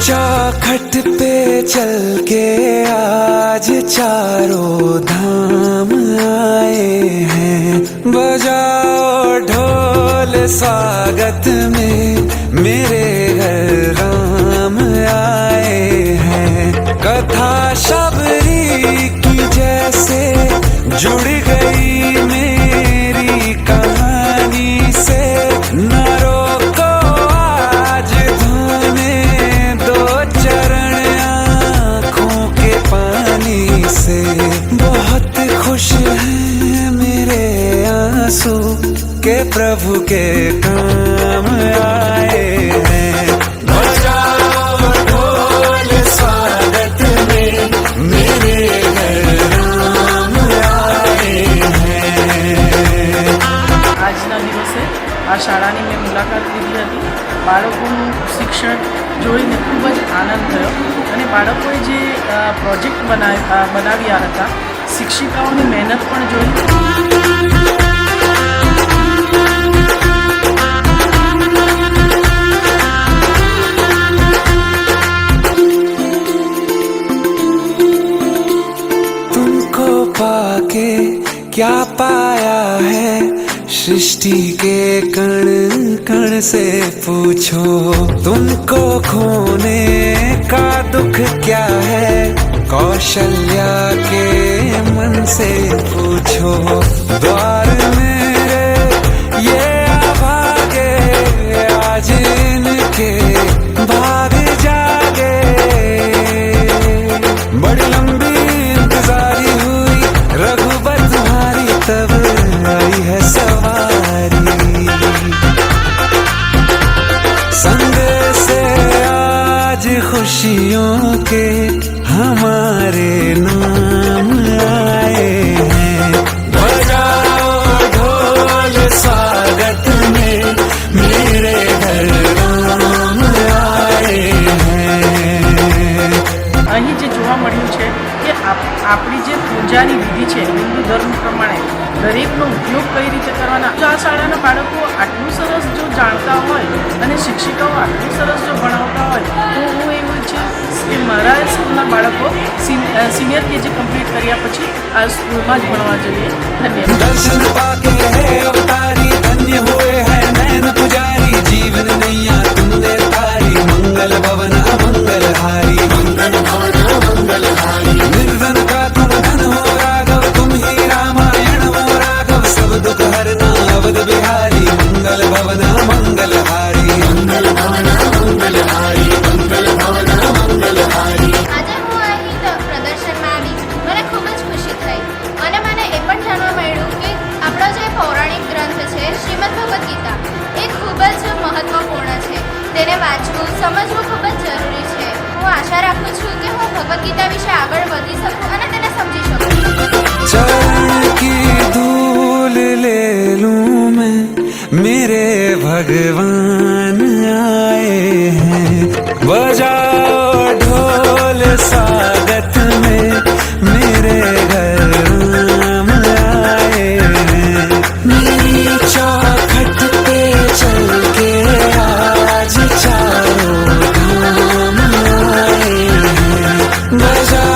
चौखट पे चल के आज चारों धाम आए हैं। बजाओ ढोल स्वागत में मेरे घर राम आए हैं। कथा शबरी की जैसे जुड़ गई मेरी कहानी से। न रोको आज धोने दो चरण आँखों के पानी से। बहुत खुश हैं मेरे आंसू के प्रभु के काम आए हैं। बजाओ ढोल स्वागत में मेरे घर राम आए हैं। આજના દિવસે આ શાળાની મેં મુલાકાત લીધી હતી। બાળકોનું શિક્ષણ જોઈને ખૂબ જ આનંદ થયો અને બાળકોએ જે પ્રોજેક્ટ બનાવ્યા હતા, શિક્ષિકાઓની મહેનત પણ જોઈ। तुमको पाके क्या पाया है, सृष्टि के कण कण से पूछो। तुमको खोने का दुख क्या है, कौशल्या के मन से पूछो। द्वार मेरे ये अभागे आज इनके भाग जागे। बड़ी लंबी इंतजारी हुई रघुबर तुम्हारी, तब आई है सवारी। संग से आज खुशियों के हमारे नाम आए हैं। बजाओ ढोल स्वागत में मेरे घर राम आए हैं। અહીં જે જોવા મળ્યું છે કે આપણી જે પૂજાની વિધિ છે હિન્દુ ધર્મ પ્રમાણે દરેકનો ઉપયોગ કઈ રીતે કરવાના। જો આ શાળાના બાળકો આટલું સરસ જો જાણતા હોય અને શિક્ષિકાઓ આટલું સરસ જો ભણાવતા હોય તો હું એવું ઈચ્છીશ કે મારા સ્કૂલના બાળકો સિનિયર કેજી કમ્પ્લીટ કર્યા પછી આ સ્કૂલમાં જ ભણવા જોઈએ। ધન્યવાદ। दर्शन पाके है अवतारी, धन्य हुए हैं नैन पुजारी। जीवन नैया तुमने तारी, मंगल भवन अमंगल हारी। निर्धन का तुम धन हो राघव, तुम ही रामायण हो राघव। सब दुख हरना अवध बिहारी, मंगल भवन मंगल हारी। આજે હું અહીં પ્રદર્શનમાં આવી, મને ખૂબ જ ખુશી થઈ અને મને એ પણ જાણવા મળ્યું કે આપણો જે પૌરાણિક ગ્રંથ છે શ્રીમદ ભગવદ્ ગીતા એ ખૂબ જ મહત્વપૂર્ણ છે। તેને વાંચવું સમજવું ખૂબ જ જરૂરી છે। હું આશા રાખું છું કે હું ભગવદ્ ગીતા વિશે આગળ વધી શકું અને તેને સમજી શકું। चरण की धूल ले लूं मैं, मेरे भगवान आए हैं। बजाओ ढोल स्वागत में मेरे घर राम आए हैं। मेरी चौखट पे चल के आज चारों धाम आए हैं। बजाओ